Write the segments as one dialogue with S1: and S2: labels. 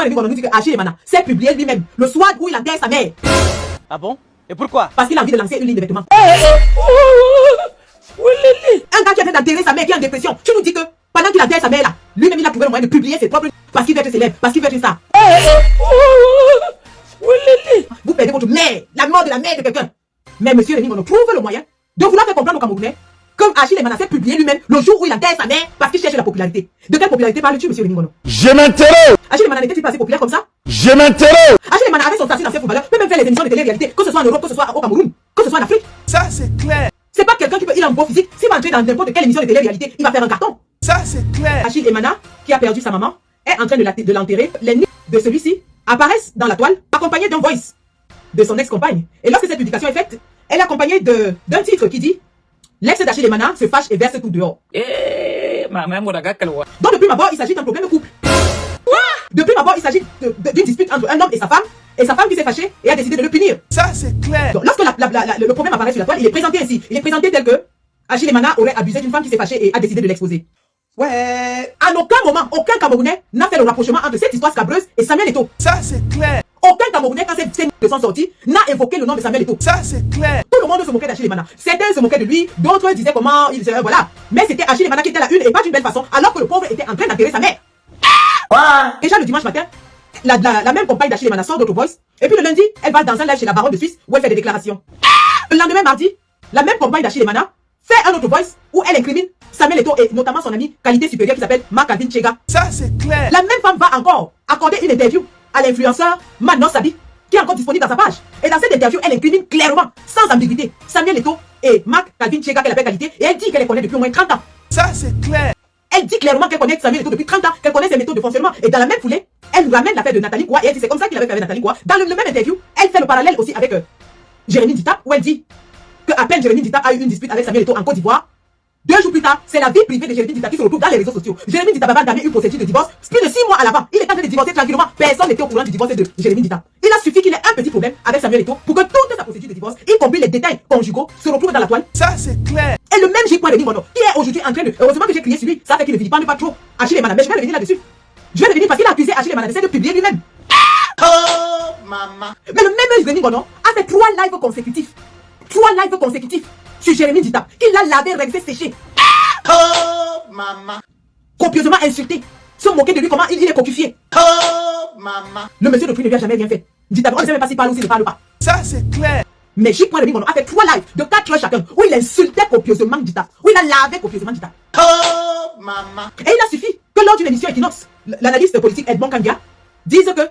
S1: Chikwan Rémi Gono nous dit que Achille Emana s'est publié lui-même le soir où il enterre sa mère.
S2: Ah bon? Et pourquoi?
S1: Parce qu'il a envie de lancer une ligne de vêtements. Un gars qui est en train d'enterrer sa mère, qui est en dépression, tu nous dis que pendant qu'il enterre sa mère là, lui-même il a trouvé le moyen de publier ses propres parce qu'il veut être célèbre, parce qu'il veut être ça. Vous perdez votre mère, la mort de la mère de quelqu'un. Mais monsieur Rémi Gono trouve le moyen de vouloir faire comprendre aux Camerounais comme Achille Emana s'est publié lui-même le jour où il enterre sa mère parce qu'il cherche la popularité. De quelle popularité parles-tu, monsieur Rémi Gono?
S3: Je m'interroge.
S1: Achille Emana n'était-il pas assez populaire comme ça?
S3: Je m'interroge.
S1: Achille Emana avait son statut d'ancien footballeur, peut même faire les émissions de télé-réalité, que ce soit en Europe, que ce soit au Cameroun, que ce soit en Afrique.
S3: Ça, c'est clair.
S1: C'est pas quelqu'un qui peut, il a un beau physique, s'il va entrer dans n'importe quelle émission de télé-réalité, il va faire un carton.
S3: Ça, c'est clair.
S1: Achille Emana, qui a perdu sa maman, est en train de l'enterrer. Les nids de celui-ci apparaissent dans la toile, accompagnés d'un voice de son ex-compagne. Et lorsque cette publication est faite, elle est accompagnée d'un titre qui dit l'ex d'Achille Emana se fâche et verse tout dehors. Donc depuis d'abord, il s'agit d'un problème de couple. Depuis d'abord, il s'agit d'une dispute entre un homme et sa femme qui s'est fâchée et a décidé de le punir.
S3: Ça, c'est clair.
S1: Donc, lorsque le problème apparaît sur la toile, il est présenté ainsi. Il est présenté tel que Achille Emana aurait abusé d'une femme qui s'est fâchée et a décidé de l'exposer. Ouais. À aucun moment, aucun Camerounais n'a fait le rapprochement entre cette histoire scabreuse et Samuel Eto'o.
S3: Ça, c'est clair.
S1: Aucun Camerounais, quand ces scènes sont sorties, n'a évoqué le nom de Samuel Eto'o.
S3: Ça, c'est clair.
S1: Tout le monde se moquait d'Achille Emana. Certains se moquaient de lui, d'autres disaient comment il serait, voilà. Mais c'était Achille Emana qui était la une et pas d'une belle façon, alors que le pauvre était en train d'enterrer sa mère. Déjà le dimanche matin, la même compagne d'Achille Emana sort d'Auto Voice, et puis le lundi, elle va dans un live chez la baronne de Suisse où elle fait des déclarations. Le lendemain mardi, la même compagne d'Achille Emana fait un Auto Voice où elle incrimine Samuel Eto'o et notamment son ami qualité supérieure qui s'appelle Marc Calvin Chega.
S3: Ça, c'est clair.
S1: La même femme va encore accorder une interview à l'influenceur Manon Sabi, qui est encore disponible dans sa page. Et dans cette interview, elle incrimine clairement, sans ambiguïté, Samuel Eto'o et Marc Calvin Chega qu'elle appelle qualité, et elle dit qu'elle les connaît depuis au moins 30 ans.
S3: Ça, c'est clair.
S1: Elle dit clairement qu'elle connaît Samuel Eto'o depuis 30 ans, qu'elle connaît ses méthodes de fonctionnement. Et dans la même foulée, elle nous ramène l'affaire de Nathalie Koua et elle dit c'est comme ça qu'il avait fait avec Nathalie Koua. Dans le même interview, elle fait le parallèle aussi avec Jérémy Dita, où elle dit que à peine Jérémy Dita a eu une dispute avec Samuel Eto'o en Côte d'Ivoire. 2 jours plus tard, c'est la vie privée de Jérémy Dita qui se retrouve dans les réseaux sociaux. Jérémy Dita va entamé une procédure de divorce plus de 6 mois à l'avant. Il est en train de divorcer tranquillement. Personne n'était au courant du divorce de Jérémy Dita. Il a suffi qu'il ait un petit problème avec Samuel Eto'o pour que toute sa procédure de divorce, y compris les détails conjugaux, se retrouve dans la toile.
S3: Ça, c'est clair.
S1: Et le même Chikwan Rémi Gono, qui est aujourd'hui en train de... Heureusement que j'ai crié sur lui, ça fait qu'il ne vilipende pas trop Achille Emana. Mais je vais revenir là-dessus. Je vais revenir parce qu'il a accusé Achille Emana d'essayer de publier lui-même.
S3: Oh, maman.
S1: Mais le même Rémi Gono a fait 3 lives consécutifs. 3 lives consécutifs sur Jérémy Dita. Il l'a lavé, rincé, séché.
S3: Oh, maman.
S1: Copieusement insulté. Se moquer de lui, comment il est coquifié.
S3: Oh, maman.
S1: Le monsieur de prix ne lui a jamais rien fait. Dita, on ne sait même pas s'il parle ou s'il ne parle pas.
S3: Ça, c'est clair.
S1: Mais Chikwan Rémi Gono a fait 3 lives de 4 heures chacun où il insultait copieusement Dita. Où il a lavé copieusement Dita.
S3: Oh, maman.
S1: Et il a suffi que lors d'une émission Equinox, l'analyste politique Edmond Kangia dise que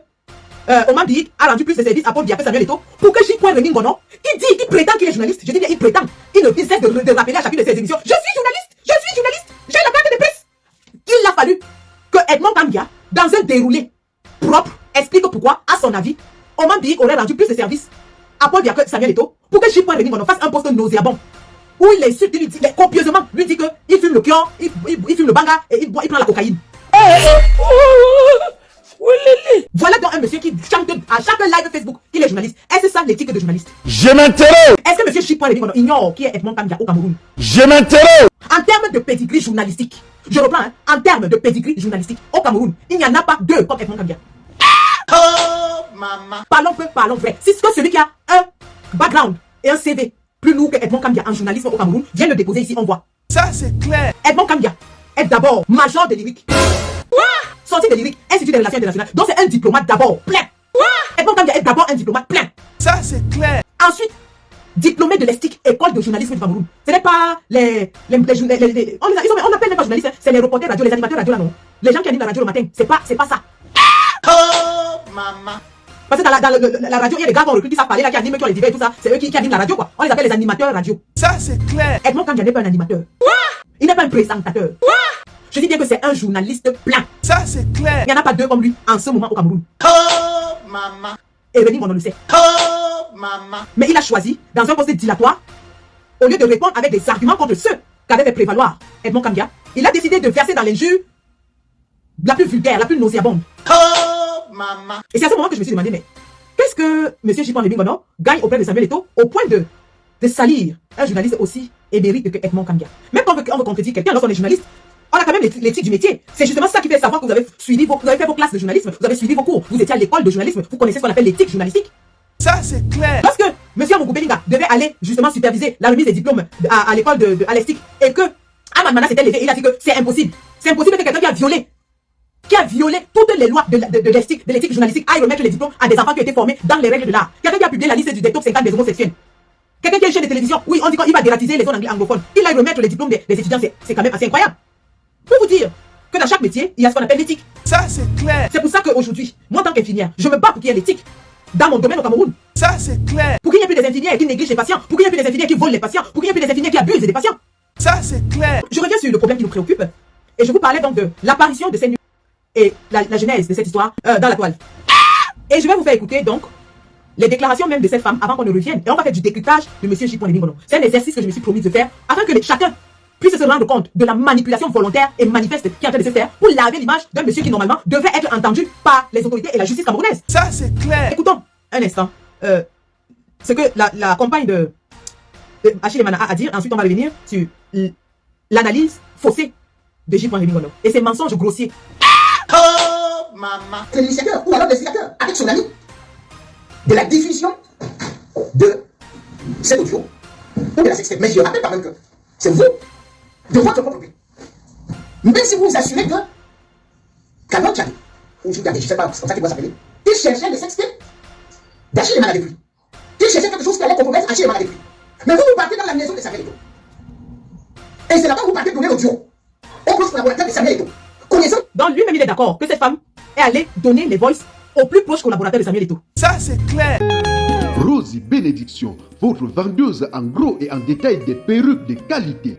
S1: Oman Biik a rendu plus de services à Paul Biya que Samuel Eto'o pour que Chikwan Rémi Gono, qui prétend qu'il est journaliste, je dis bien il prétend, il ne cesse de rappeler à chacune de ses émissions, je suis journaliste, j'ai la carte de presse. Il a fallu que Edmond Kangia, dans un déroulé propre, explique pourquoi, à son avis, Oman Biik aurait rendu plus de services à Paul Biya que Samuel Eto'o pour que Chikwan Rémi Gono fasse un post nauséabond où il insulte, il lui dit copieusement, lui dit qu'il fume le kion, il fume le banga et il prend la cocaïne. Voilà donc un monsieur qui chante à chaque live Facebook qu'il est journaliste. Est-ce ça l'éthique de journaliste?
S3: Je m'interroge.
S1: Est-ce que monsieur Chikwan Rémi Gono ignore qui est Edmond Kangia au Cameroun?
S3: Je m'interroge.
S1: En termes de pedigree journalistique, je reprends, hein, en termes de pedigree journalistique, au Cameroun, il n'y en a pas 2 comme Edmond Kangia.
S3: Oh, maman.
S1: Parlons peu, parlons vrai. Si c'est que celui qui a un background et un CV plus lourd que Edmond Kangia en journalisme au Cameroun vient le déposer ici, on voit.
S3: Ça, c'est clair.
S1: Edmond Kangia est d'abord major de lyrique. Sorti de lyrique, Institut des Relations Internationales. Donc c'est un diplomate d'abord plein. Edmond Kangia est d'abord un diplomate plein.
S3: Ça, c'est clair.
S1: Ensuite, diplômé de l'ESTIC, école de journalisme du Cameroun. Ce n'est pas on appelle même pas journalistes, c'est les reporters radio, les animateurs radio là non. Les gens qui animent la radio le matin, c'est pas ça.
S3: Oh, maman.
S1: Parce que dans la radio, il y a des gars qu'on recrute qui savent parler là, qui animent, qui ont les divers et tout ça. C'est eux qui animent la radio quoi. On les appelle les animateurs radio.
S3: Ça, c'est clair.
S1: Edmond Kangia n'est pas un animateur. Il n'est pas un présentateur. Je dis bien que c'est un journaliste plein.
S3: Ça, c'est clair.
S1: Il n'y en a pas 2 comme lui en ce moment au Cameroun.
S3: Oh, maman.
S1: Et Rémi Gono le sait.
S3: Oh, maman.
S1: Mais il a choisi, dans un poste dilatoire, au lieu de répondre avec des arguments contre ceux qu'avait fait prévaloir Edmond Kangia, il a décidé de verser dans l'injure la plus vulgaire, la plus nauséabonde.
S3: Oh, maman.
S1: Et c'est à ce moment que je me suis demandé, mais qu'est-ce que M. Chikwan Rémi Gono gagne auprès de Samuel Eto'o au point de salir un journaliste aussi émérite que Edmond Kangia? Même quand on veut contredire quelqu'un lorsqu'on est journaliste, On a quand même l'éthique du métier. C'est justement ça qui fait savoir que vous avez fait vos classes de journalisme, vous avez suivi vos cours, vous étiez à l'école de journalisme, vous connaissez ce qu'on appelle l'éthique journalistique.
S3: Ça, c'est clair.
S1: Lorsque M. Amougou Belinga devait aller justement superviser la remise des diplômes à l'école de Alestic et que Ahmad Mana s'était levé, il a dit que c'est impossible. C'est impossible que quelqu'un qui a violé toutes les lois de l'éthique journalistique aille remettre les diplômes à des enfants qui ont été formés dans les règles de l'art. Quelqu'un qui a publié la liste des top 50 des homosexuels. Quelqu'un qui a une chaîne de télévision, oui, on dit qu'il va dératiser les zones anglophones. Il aille remettre les diplômes des étudiants, c'est quand même assez incroyable. Pour vous dire que dans chaque métier, il y a ce qu'on appelle l'éthique.
S3: Ça, c'est clair.
S1: C'est pour ça qu'aujourd'hui, moi, en tant qu'infirmière, je me bats pour qu'il y ait l'éthique dans mon domaine au Cameroun.
S3: Ça, c'est clair.
S1: Pour qu'il n'y ait plus des infirmières qui négligent les patients, pour qu'il n'y ait plus des infirmières qui volent les patients, pour qu'il n'y ait plus des infirmières qui abusent des patients.
S3: Ça, c'est clair.
S1: Je reviens sur le problème qui nous préoccupe. Et je vous parlais donc de l'apparition de ces nuits et la genèse de cette histoire dans la toile. Et je vais vous faire écouter donc les déclarations même de cette femme avant qu'on ne revienne. Et on va faire du décryptage de M. J. Lingono. C'est un exercice que je me suis promis de faire afin que chacun puisse se rendre compte de la manipulation volontaire et manifeste qui est en train de se faire pour laver l'image d'un monsieur qui normalement devrait être entendu par les autorités et la justice camerounaise.
S3: Ça, c'est clair.
S1: Écoutons un instant ce que la compagne de Achille Mana a à dire. Ensuite, on va revenir sur l'analyse faussée de J. Lingono et ses mensonges grossiers.
S3: Oh, maman.
S4: C'est l'initiateur ou alors l'instigateur avec son ami de la diffusion de cet audio ou de la sextape. Mais je rappelle quand même que c'est vous, de votre propre pays. Même si vous assumez que Cameron Tchadi, ou je ne sais pas, c'est comme ça qu'il doit s'appeler, il cherchait le sextape d'Achille Mana avec lui. Il cherchait quelque chose qui allait compromettre Achille Mana avec lui. Mais vous partez dans la maison de Samuel Eto'o. Et c'est là-bas que vous partez donner l'audio au proche collaborateur de Samuel Eto'o. Connaissant.
S1: Donc lui-même il est d'accord que cette femme est allée donner les voices aux plus proches collaborateurs de Samuel Eto'o.
S3: Ça, c'est clair.
S5: Rosie Bénédiction, votre vendeuse en gros et en détail des perruques de qualité.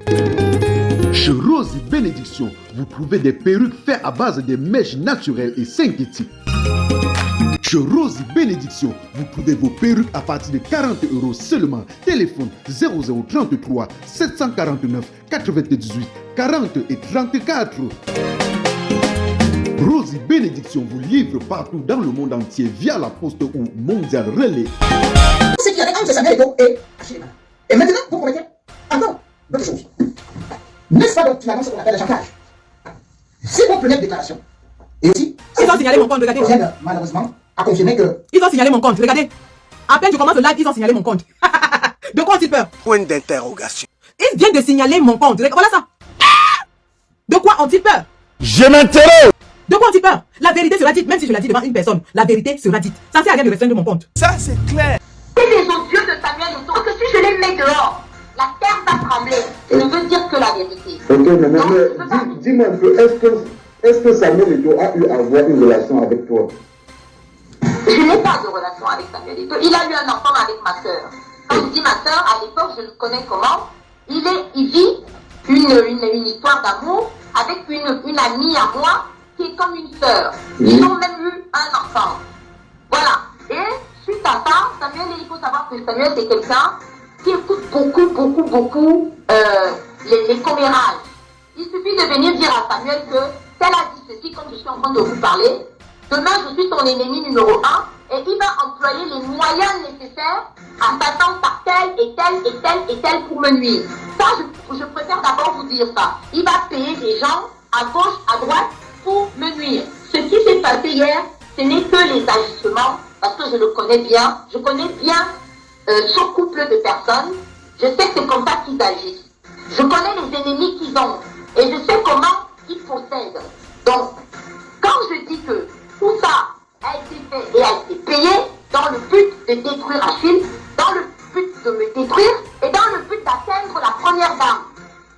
S5: Chez Rosie Bénédiction, vous trouvez des perruques faites à base de mèches naturelles et synthétiques. Chez Rosie Bénédiction, vous trouvez vos perruques à partir de 40 € seulement. Téléphone 0033 749 98 40 et 34. Rosie Bénédiction vous livre partout dans le monde entier via la poste ou mondial relais.
S4: Ce qui avait entre Samuel Eto'o et Achille Mana. Et maintenant, vous promettez encore d'autres choses. N'est-ce pas donc finalement ce qu'on appelle le chantage? C'est votre première déclaration. Et aussi,
S1: Ils ont signalé mon compte, regardez.
S4: malheureusement, a confirmé que
S1: Ils ont signalé mon compte, regardez. À peine je commence le live, ils ont signalé mon compte. De quoi ont-ils peur?
S3: Point d'interrogation.
S1: Ils viennent de signaler mon compte. Voilà ça. De quoi ont-ils peur?
S2: Je m'interroge.
S1: De quoi ont-ils peur? La vérité sera dite, même si je la dis devant une personne. La vérité sera dite. Ça ne sert à rien de restreindre mon compte.
S3: Ça, c'est clair.
S6: C'est les odieux de Samuel Eto'o que si je les mets dehors, la terre va trembler. Je ne veux dire que la vérité.
S7: Ok, mais dis-moi un peu, est-ce que Samuel Eto'o a eu à avoir une relation avec toi?
S6: Je n'ai pas de relation avec Samuel Eto'o. Il a eu un enfant avec ma soeur. Quand je dis ma soeur, à l'époque, je le connais comment. Il vit une histoire d'amour avec une amie à moi qui est comme une sœur. Ils ont même eu un enfant. Voilà. Et suite à ça, Samuel, il faut savoir que Samuel, c'est quelqu'un qui écoute beaucoup les commérages. Il suffit de venir dire à Samuel que tel a dit ceci, comme je suis en train de vous parler. Demain, je suis ton ennemi numéro 1 et il va employer les moyens nécessaires à s'attendre par tel et tel pour me nuire. Ça, je préfère d'abord vous dire ça. Il va payer des gens à gauche, à droite pour me nuire. Ce qui s'est passé hier, ce n'est que les agissements, parce que je le connais bien. Je connais bien ce couple de personnes. Je sais que c'est comme ça qu'ils agissent. Je connais les ennemis qu'ils ont et je sais comment ils procèdent. Donc, quand je dis que tout ça a été fait et a été payé dans le but de détruire Achille, dans le but de me détruire et dans le but d'atteindre la première dame.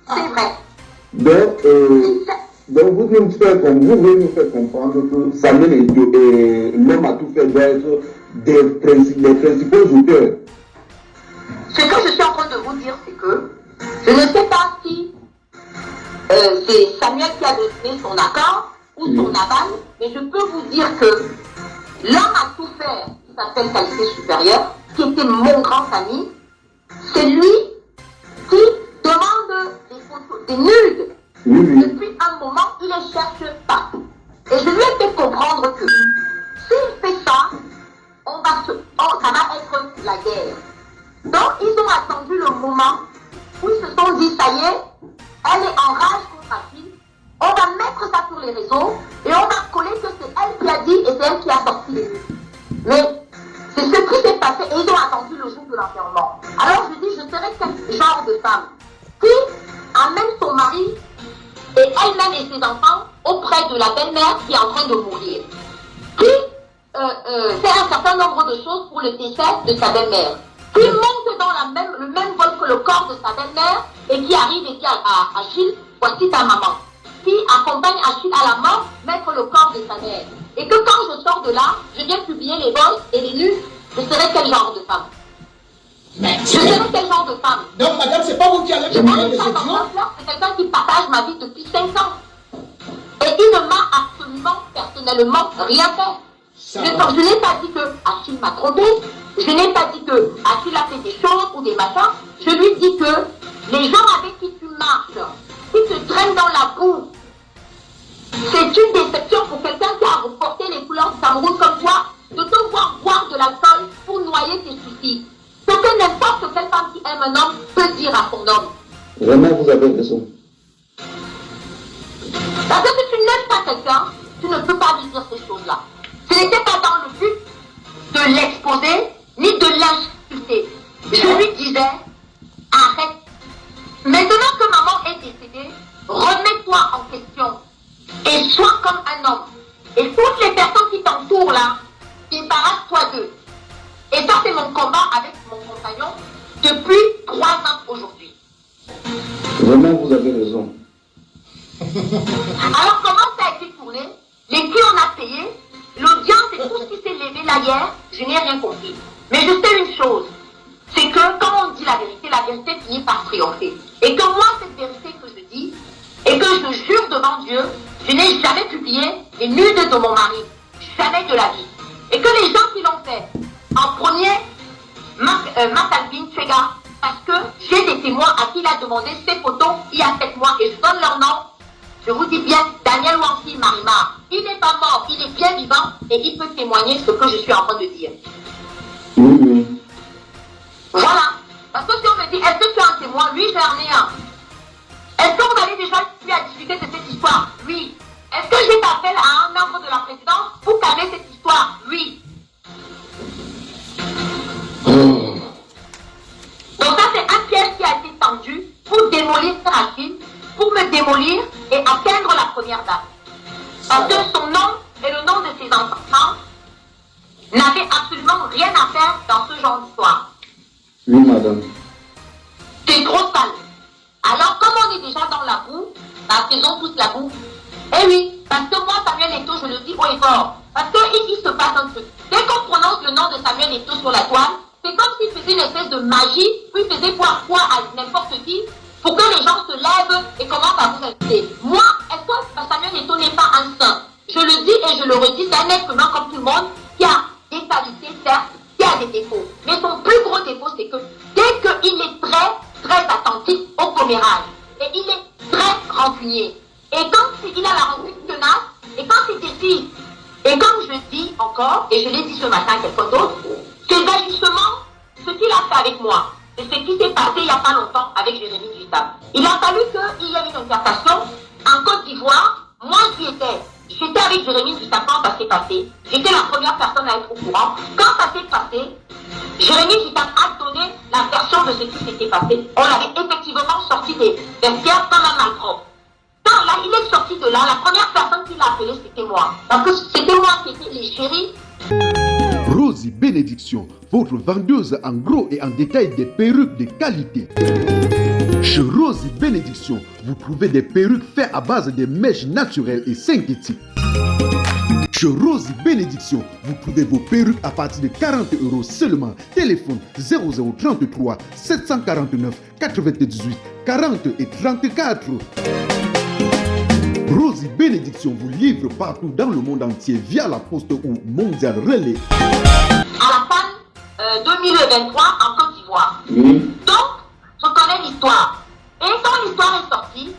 S6: C'est vrai.
S7: Donc vous voulez nous faire comprendre que Samuel Eto'o et l'homme à tout faire doit être les principaux auteurs.
S6: Ce que je suis en train de vous dire, c'est que je ne sais pas si c'est Samuel qui a donné son accord ou son aval, mais je peux vous dire que l'homme à tout faire, qui s'appelle Qualité Supérieure, qui était mon grand ami, c'est lui qui demande des photos, des nudes. Depuis un moment, il les cherche partout. Et je lui ai fait comprendre que s'il fait ça, ça va être la guerre. Donc, ils ont attendu le moment où ils se sont dit, ça y est, elle est en rage contre Achille, les réseaux et on a collé que c'est elle qui a dit et c'est elle qui a sorti les nudes. Mais c'est ce qui s'est passé et ils ont attendu le jour de l'enterrement. Alors je dis, je serais quel genre de femme qui amène son mari et elle-même et ses enfants auprès de la belle-mère qui est en train de mourir, qui fait un certain nombre de choses pour le décès de sa belle-mère, qui monte dans le même vol que le corps de sa belle-mère et qui arrive et dit à Achille, voici ta maman, qui accompagne Achille à la mort, mettre le corps de sa mère. Et que quand je sors de là, je viens publier les vols et les nus, je serai quel genre de femme?
S4: Mais
S6: Je serai quel genre de femme?
S4: donc, madame, c'est pas vous qui allez
S6: Je
S4: publier les
S6: n'arrive pas
S4: audios.
S6: c'est quelqu'un qui partage ma vie depuis 5 ans. Et il ne m'a absolument, personnellement, rien fait. Je n'ai pas dit que Achille m'a trompé. Je n'ai pas dit que Achille a fait des choses ou des machins. Je lui dis que les gens avec qui tu marches, qui te traînent dans la boue, c'est une déception pour quelqu'un qui a reporté les couleurs du Cameroun comme toi, de te voir boire de l'alcool pour noyer tes soucis. Ce que n'importe quelle femme qui aime un homme peut dire à son homme.
S7: Vraiment, vous avez raison.
S6: Parce que si tu n'aimes pas quelqu'un, tu ne peux pas lui dire ces choses-là. Ce n'était pas dans le but de l'exposer, ni de l'insulter. Je lui disais, arrête. Maintenant que maman est décédée, remets-toi en question et sois comme un homme. Et toutes les personnes qui t'entourent là, débarrasse-toi d'eux. Et ça, c'est mon combat avec mon compagnon depuis 3 ans aujourd'hui.
S7: Vraiment, vous avez raison.
S6: Alors, comment ça a été tourné? Les qui on a payé, l'audience et tout ce qui s'est levé là hier, je n'ai rien compris. Mais je sais une chose, c'est que quand on dit la vérité finit par triompher. Et que moi, cette vérité que je dis, et que je jure devant Dieu, je n'ai jamais publié les nudes de mon mari. Jamais de la vie. Et que les gens qui l'ont fait, en premier, Matalvin Tchega, parce que j'ai des témoins à qui il a demandé ces photos il y a 7 mois et je donne leur nom. Je vous dis bien, Daniel Wansi Marima, il n'est pas mort, il est bien vivant et il peut témoigner ce que je suis en train de dire.
S7: Oui, oui.
S6: Voilà. Parce que si on me dit, est-ce que tu as un témoin? Oui, j'en ai un. Est-ce que vous avez déjà eu à discuter de cette histoire? Oui. Est-ce que j'ai fait appel à un membre de la présidence pour calmer cette histoire? Oui. Donc ça, c'est un piège qui a été tendu pour démolir Rachid, pour me démolir et atteindre la première date. Parce que son nom et le nom de ses enfants n'avaient absolument rien à faire dans ce genre d'histoire.
S7: Oui, madame.
S6: C'est trop sale. Alors, comme on est déjà dans la boue, faisons tous la boue. Eh oui, parce que moi, Samuel Eto'o, je le dis haut et fort. Parce qu'il se passe un truc. Dès qu'on prononce le nom de Samuel Eto'o sur la toile, c'est comme s'il faisait une espèce de magie, puis il faisait voir quoi à n'importe qui, pour que les gens se lèvent et commencent à vous inviter. Moi, est-ce que Samuel Eto'o n'est pas un saint? Je le dis et je le redis, c'est un être humain comme tout le monde, qui a des qualités, certes, qui a des défauts. Mais son plus gros défaut, c'est que dès qu'il est très attentif au commérage, et il est très rancunier, et quand il a la rancune tenace, et quand il décide, et comme je dis encore, et je l'ai dit ce matin à quelqu'un d'autre, ses ajustements, ce qu'il a fait avec moi, c'est ce qui s'est passé il n'y a pas longtemps avec Jérémy Gita. Il a fallu qu'il y ait une interprétation en Côte d'Ivoire. Moi, j'étais avec Jérémy Gita quand ça s'est passé. J'étais la première personne à être au courant. Quand ça s'est passé, Jérémy Gita a donné la version de ce qui s'était passé. On avait effectivement sorti des vestiaires comme un malpropre. Quand là, il est sorti de là, la première personne qui l'a appelé, c'était moi. Parce que c'était moi qui étais l'égérie.
S5: Rosie Bénédiction, votre vendeuse en gros et en détail des perruques de qualité. Chez Rosie Bénédiction, vous trouvez des perruques faites à base de mèches naturelles et synthétiques. Chez Rosie Bénédiction, vous trouvez vos perruques à partir de 40 € seulement. Téléphone 0033 749 98 40 et 34. Rosie Bénédiction vous livre partout dans le monde entier via la poste ou Mondial Relais.
S6: À la fin 2023 en Côte d'Ivoire.
S7: Oui.
S6: Donc, je connais l'histoire. Et quand l'histoire est sortie,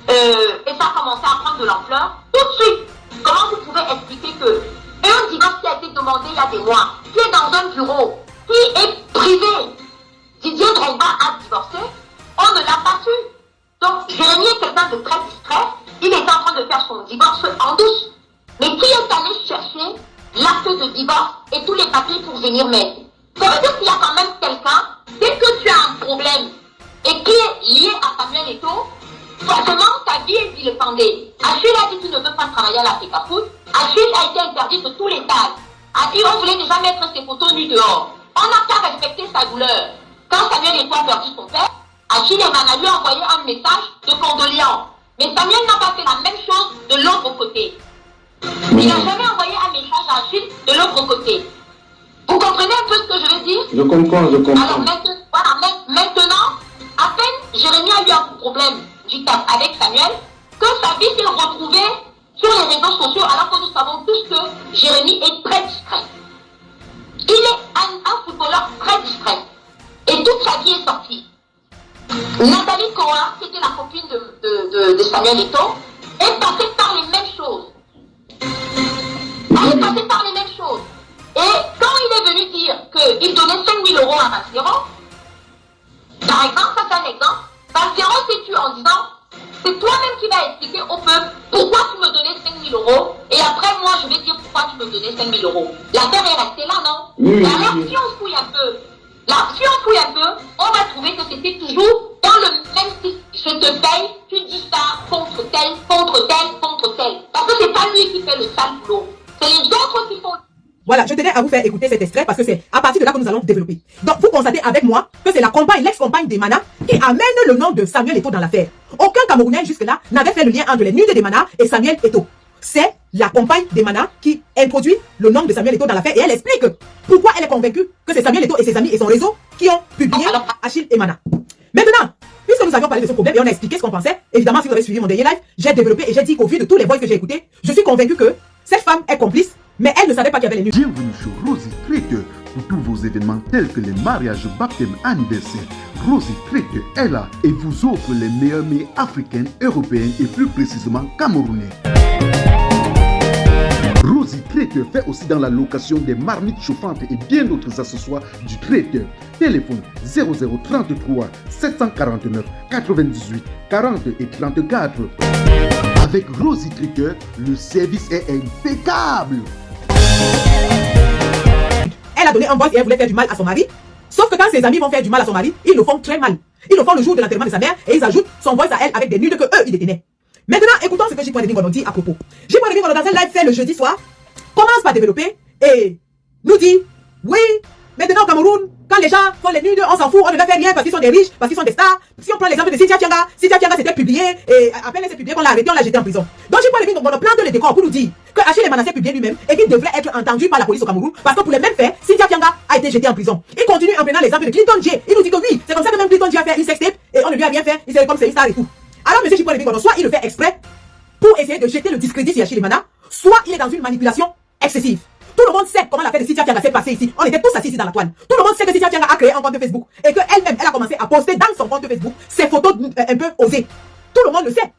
S6: et ça a commencé à prendre de l'ampleur, tout de suite, comment vous pouvez expliquer que un divorce qui a été demandé il y a des mois, qui est dans un bureau, qui est privé, Didier Drogba a divorcé, on ne l'a pas su. Donc, Jérémy est quelqu'un de très discret, il était en train de faire son divorce en douce. Mais qui est allé chercher l'acte de divorce et tous les papiers pour venir m'aider? Ça veut dire qu'il y a quand même quelqu'un, dès que tu as un problème et qui est lié à Samuel Eto'o, forcément ta vie est vilipendée. Achille a dit tu ne veux pas travailler à la Fecafoot. Achille a été interdit de tous les tags. A dit on voulait déjà mettre ses photos nues dehors. On n'a qu'à respecter sa douleur. Quand Samuel Eto'o a perdu son père, Achille Emana lui a envoyé un message de condoléances. Mais Samuel n'a pas fait la même chose de l'autre côté. Il n'a jamais envoyé un message à Achille de l'autre côté. Vous comprenez un peu ce que je veux dire?
S7: Je comprends, je comprends.
S6: Alors maintenant, à peine Jérémie a eu un problème avec Samuel, que sa vie s'est retrouvée sur les réseaux sociaux, alors que nous savons tous que Jérémie est très discret. Il est un footballeur très discret. Et toute sa vie est sortie. Nathalie Koa, qui était la copine de Samuel Eto'o, est passée par les mêmes choses. Elle est passée par les mêmes choses. Et quand il est venu dire qu'il donnait 5 000 euros à Bassero, par exemple, ça c'est un exemple, Bassero s'est tué en disant, c'est toi-même qui vas expliquer au peuple pourquoi tu me donnais 5 000 euros, et après moi je vais dire pourquoi tu me donnais 5 000 euros. La terre est restée là, non? Alors si on fouille un peu, on va trouver que c'était toujours dans le même style. Je te paye, tu dis ça contre tel. Parce que c'est pas lui qui fait le sale boulot. C'est les autres qui font.
S1: Voilà, je tenais à vous faire écouter cet extrait parce que c'est à partir de là que nous allons développer. Donc, vous constatez avec moi que c'est la compagne, l'ex-compagne d'Emana qui amène le nom de Samuel Eto'o dans l'affaire. Aucun Camerounais jusque-là n'avait fait le lien entre les nudes d'Emana et Samuel Eto'o. C'est la compagne d'Emana qui introduit le nom de Samuel Eto'o dans l'affaire et elle explique pourquoi elle est convaincue que c'est Samuel Eto'o et ses amis et son réseau qui ont publié Achille Emana. Maintenant, puisque nous avions parlé de ce problème et on a expliqué ce qu'on pensait, évidemment, si vous avez suivi mon dernier live, j'ai développé et j'ai dit qu'au vu de tous les voix que j'ai écoutées, je suis convaincu que cette femme est complice, mais elle ne savait pas qu'il y avait les nudes.
S5: Bienvenue sur Rosy Trader pour tous vos événements tels que les mariages, baptêmes, anniversaires. Rosy Trader est là et vous offre les meilleurs mets africains, européens et plus précisément camerounais. Rosy Trader fait aussi dans la location des marmites chauffantes et bien d'autres accessoires du traiteur. Téléphone 0033 749 98 40 et 34. Avec Rosy Trader, le service est impeccable.
S1: Elle a donné un voice et elle voulait faire du mal à son mari. Sauf que quand ses amis vont faire du mal à son mari, ils le font très mal. Ils le font le jour de l'enterrement de sa mère et ils ajoutent son voice à elle avec des nudes que eux ils détenaient. Maintenant, écoutons ce que J.P. Ngono dit à propos. J.P. Ngono dans un live fait le jeudi soir commence par développer et nous dit oui, maintenant au Cameroun, quand les gens font les nudes, on s'en fout, on ne leur fait rien parce qu'ils sont des riches, parce qu'ils sont des stars. Si on prend l'exemple de Cynthia Thianga s'était publié et à peine elle s'est publiée qu'on l'a arrêté, on l'a jeté en prison. Donc J.P. Ngono plante le décor pour nous dire que Achille Emana s'est publié lui-même et qu'il devrait être entendu par la police au Cameroun parce que pour les mêmes faits, Cynthia Thianga a été jetée en prison. Il continue en prenant l'exemple de Clinton J. Il nous dit que oui, c'est comme ça que même Clinton J a fait une sextape et on ne lui a rien fait, il s'est comme c'est une star et tout. Alors monsieur J.P. Ngono, soit il le fait exprès pour essayer de jeter le discrédit sur Achille Emana, soit il est dans une manipulation excessive. Tout le monde sait comment l'affaire de Cynthia Thianga s'est passée ici. On était tous assis ici dans la toile. Tout le monde sait que Cynthia Thianga a créé un compte Facebook et qu'elle-même, elle a commencé à poster dans son compte Facebook ses photos un peu osées. Tout le monde le sait.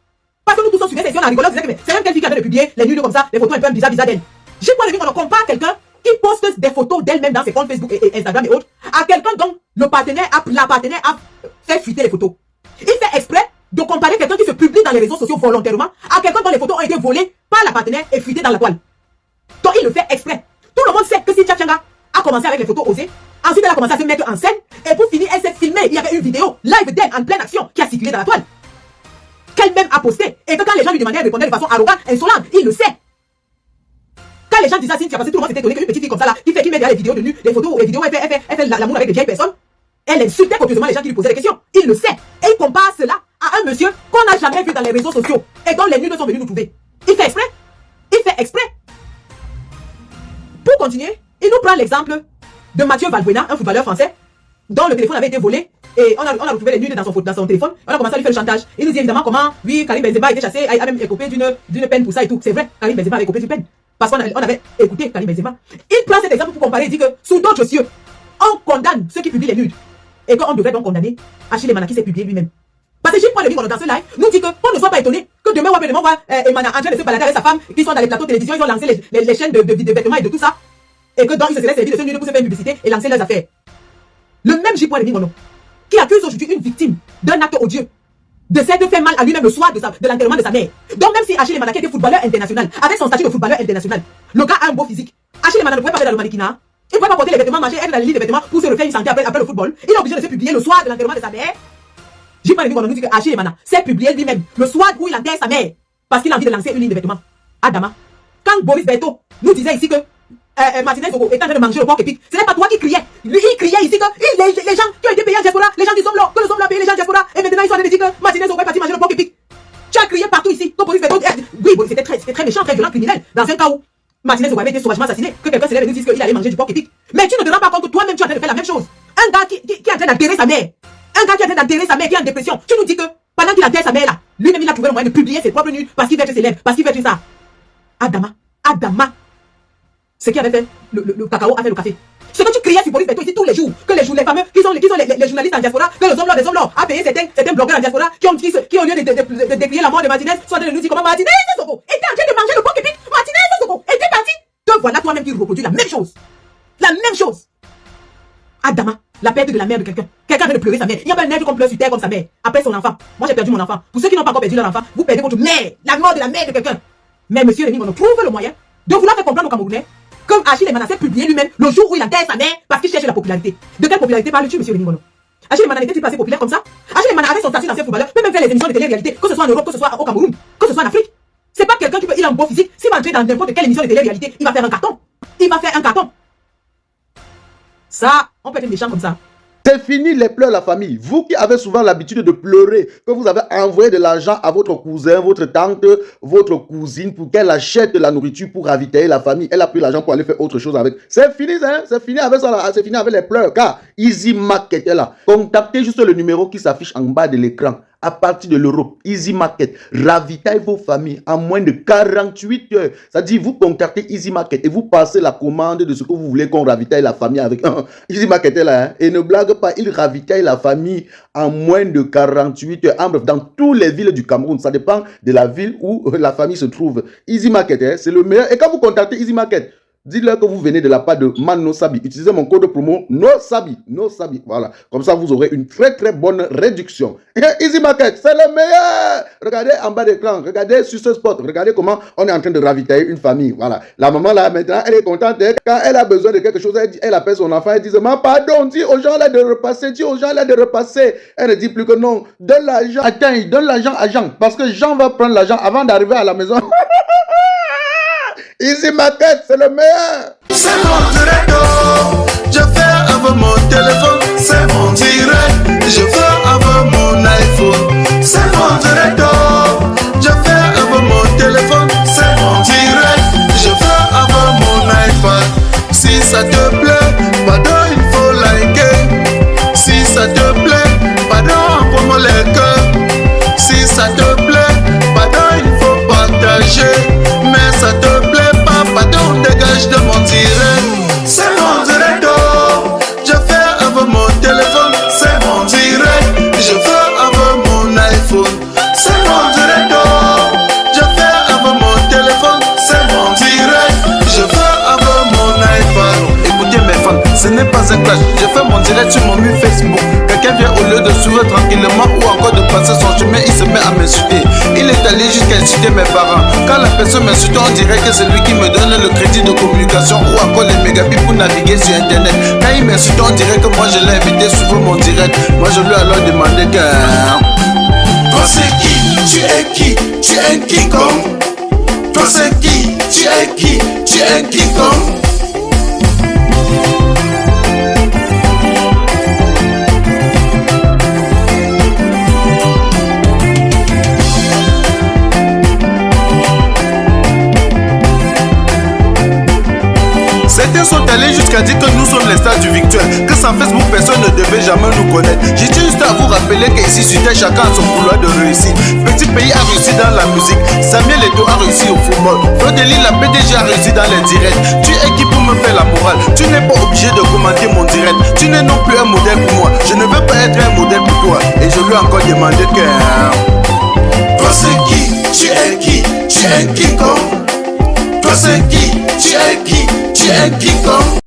S1: Parce que nous tous on suivait ces on a rigolé, on disait que c'est même quelle fille qui avait de publier les nudes comme ça, les photos un peu bizarres d'elle. J'ai pas envie qu'on compare quelqu'un qui poste des photos d'elle-même dans ses comptes Facebook et Instagram et autres à quelqu'un dont la partenaire a fait fuiter les photos. Il fait exprès de comparer quelqu'un qui se publie dans les réseaux sociaux volontairement à quelqu'un dont les photos ont été volées par la partenaire et fuitées dans la toile. Donc il le fait exprès. Tout le monde sait que Cynthia Thianga a commencé avec les photos osées. Ensuite, elle a commencé à se mettre en scène. Et pour finir, elle s'est filmée. Il y avait une vidéo live d'elle en pleine action qui a circulé dans la toile. Qu'elle-même a posté. Et que quand les gens lui demandaient, elle répondait de façon arrogante, insolente. Il le sait. Quand les gens disaient à Cynthia, parce que tout le monde s'était étonné qu'une petite fille comme ça là, qui met derrière les vidéos de nu, les photos, les vidéos, elle fait l'amour avec des vieilles personnes. Elle insultait copieusement les gens qui lui posaient des questions. Il le sait. Et il compare cela à un monsieur qu'on n'a jamais vu dans les réseaux sociaux et dont les nudes sont venus nous trouver. Il fait exprès. Il fait exprès. Pour continuer, il nous prend l'exemple de Mathieu Valbuena, un footballeur français, dont le téléphone avait été volé et on a retrouvé les nudes dans son téléphone. On a commencé à lui faire le chantage. Il nous dit évidemment comment, oui, Karim Benzema a été chassé, a même écopé d'une peine pour ça et tout. C'est vrai, Karim Benzema avait écopé d'une peine. Parce qu'on avait écouté Karim Benzema. Il prend cet exemple pour comparer, il dit que sous d'autres cieux, on condamne ceux qui publient les nudes. Et qu'on devrait donc condamner Achille Emana qui s'est publié lui-même. Parce que J.P. Ngono dans ce live nous dit que qu'on ne soit pas étonné que demain on voit Emana en train de se balader avec sa femme qui sont dans les plateaux de télévision, ils ont lancé les chaînes de vêtements et de tout ça. Et que donc ils se seraient servis de ce nude pour se faire une publicité et lancer leurs affaires. Le même J.P. Ngono qui accuse aujourd'hui une victime d'un acte odieux de s'être fait mal à lui-même le soir de l'enterrement de sa mère. Donc même si Achille Mana, qui était footballeur international, avec son statut de footballeur international, le gars a un beau physique. Achille Mana ne pouvait pas faire le mannequinat. Il ne pouvait pas porter les vêtements, marcher, être dans la ligne de vêtements pour se refaire une santé après le football. Il est obligé de se publier le soir de l'enterrement de sa mère. J'ai pas envie qu'on nous dit que Achille Mana s'est publié lui-même le soir où il enterre sa mère parce qu'il a envie de lancer une ligne de vêtements. Adama, quand Boris Berthaud nous disait ici que Martinez Zogo est en train de manger le porc épic, ce n'est pas toi qui criais. Lui, il criait ici que les gens qui ont été payés en diaspora, les gens du Zomlo, que le Zomlo a payé les gens en diaspora, et maintenant ils sont en train de dire que Martinez Zogo est parti manger le porc épic. Tu as crié partout ici. Donc Boris Berthaud, oui, c'était très méchant, très violent, criminel. Dans un cas où Martinez Zogo avait été sauvagement assassiné, que quelqu'un se lève et nous dise qu'il allait manger du porc épic. Mais tu ne te rends pas compte que toi-même tu es en train de faire la même chose. Un gars qui est en train d'enterrer sa mère, qui est en dépression, tu nous dis que pendant qu'il enterre sa mère là, lui-même il a trouvé le moyen de publier ses propres nudes parce qu'il veut être célèbre, parce qu'il veut être ça. Adama. Ce qui avait fait le cacao a fait le café. Ce que tu criais sur Boris Berthaud ici tous les jours, que les fameux, qui sont les journalistes en diaspora, que les hommes a payé certains blogueurs en diaspora qui au lieu de décrier la mort de Martinez, sont en train de nous dire comment Martinez Zogo était en train de manger le porc épic, Martinez Zogo était parti. Te voilà toi-même qui reproduis la même chose. La même chose. Adama, la perte de la mère de quelqu'un. Quelqu'un vient de pleurer sa mère. Il n'y a pas un être qu'on pleure sur terre comme sa mère. Après son enfant. Moi j'ai perdu mon enfant. Pour ceux qui n'ont pas encore perdu leur enfant, vous perdez votre mère. La mort de la mère de quelqu'un. Mais monsieur Rémi, on trouve le moyen de vouloir faire comprendre aux Camerounais que Achille Mana s'est publié lui-même le jour où il enterre sa mère parce qu'il cherche la popularité. De quelle popularité parles-tu, monsieur Rémi Mono? Achille Mana n'était-il pas assez populaire comme ça? Achille Mana avait son statut d'ancien footballeur, peut même faire les émissions de télé-réalité, que ce soit en Europe, que ce soit au Cameroun, que ce soit en Afrique. C'est pas quelqu'un qui peut, il a un beau physique, s'il va entrer dans n'importe quelle émission de télé-réalité, il va faire un carton. Ça, on peut être méchant comme ça.
S5: C'est fini les pleurs, la famille. Vous qui avez souvent l'habitude de pleurer, que vous avez envoyé de l'argent à votre cousin, votre tante, votre cousine pour qu'elle achète de la nourriture pour ravitailler la famille. Elle a pris l'argent pour aller faire autre chose avec. C'est fini, hein? C'est fini avec ça, là. C'est fini avec les pleurs. Car Easy Market est là. Contactez juste le numéro qui s'affiche en bas de l'écran. À partir de l'Europe, Easy Market ravitaille vos familles en moins de 48 heures. C'est-à-dire, vous contactez Easy Market et vous passez la commande de ce que vous voulez qu'on ravitaille la famille avec. Easy Market est là, hein? Et ne blague pas, il ravitaille la famille en moins de 48 heures. En bref, dans toutes les villes du Cameroun, ça dépend de la ville où la famille se trouve. Easy Market, hein, c'est le meilleur. Et quand vous contactez Easy Market, dites-leur que vous venez de la part de Man No Sabi. Utilisez mon code promo NOSABI. Voilà. Comme ça, vous aurez une très très bonne réduction. Easy Market, c'est le meilleur. Regardez en bas d'écran. Regardez sur ce spot. Regardez comment on est en train de ravitailler une famille. Voilà. La maman là, maintenant, elle est contente. Quand elle a besoin de quelque chose, elle appelle son enfant. Elle dit, maman, pardon, dis aux gens là de repasser. Elle ne dit plus que non. Donne l'argent. Attends, il donne l'argent à Jean. Parce que Jean va prendre l'argent avant d'arriver à la maison. Easy Market, c'est le meilleur.
S3: C'est mon direct, je fais avec mon téléphone. C'est mon direct, je fais avec mon iPhone. C'est mon direct, je fais avec mon téléphone. C'est mon direct, je fais avec mon iPad. Si ça te plaît, pardon, il faut liker. Si ça te plaît, pardon, envoie-moi les cœurs. Si ça te plaît, pardon, il faut partager. Mais ça te plaît pas, pardon, dégage de mon direct. C'est mon direct, je fais avec mon téléphone. C'est mon direct, je fais avec mon iPhone. C'est mon direct, je fais avec mon téléphone. C'est mon direct, je fais avec mon iPad. Écoutez mes fans, ce n'est pas un clash. Je fais mon direct sur mon mur Facebook. Quelqu'un vient au lieu de suivre tranquillement ou encore de passer son chemin, il se met à m'insulter. Il est allé jusqu'à insulter mes parents. Quand la personne m'insulte, on dirait que c'est lui qui me donne le crédit de communication ou encore les mégabits pour naviguer sur internet. Quand il m'insulte, on dirait que moi je l'ai invité sur mon direct. Moi je lui ai alors demandé que... Toi c'est qui? Tu es qui? Tu es King Kong? Toi c'est qui? Tu es qui? Tu es King Kong? Certains sont allés jusqu'à dire que nous sommes les stars du virtuel, que sans Facebook personne ne devait jamais nous connaître. J'ai juste à vous rappeler qu'ici sur Terre chacun a son couloir de réussite. Petit pays a réussi dans la musique, Samuel Eto'o a réussi au football, Frodeli la PDG a réussi dans les directs. Tu es qui pour me faire la morale? Tu n'es pas obligé de commenter mon direct. Tu n'es non plus un modèle pour moi. Je ne veux pas être un modèle pour toi. Et je lui ai encore demandé que... Toi c'est qui? Tu es qui? Tu es King Kong? Toi c'est qui? Tu es qui? Tu es King Kong?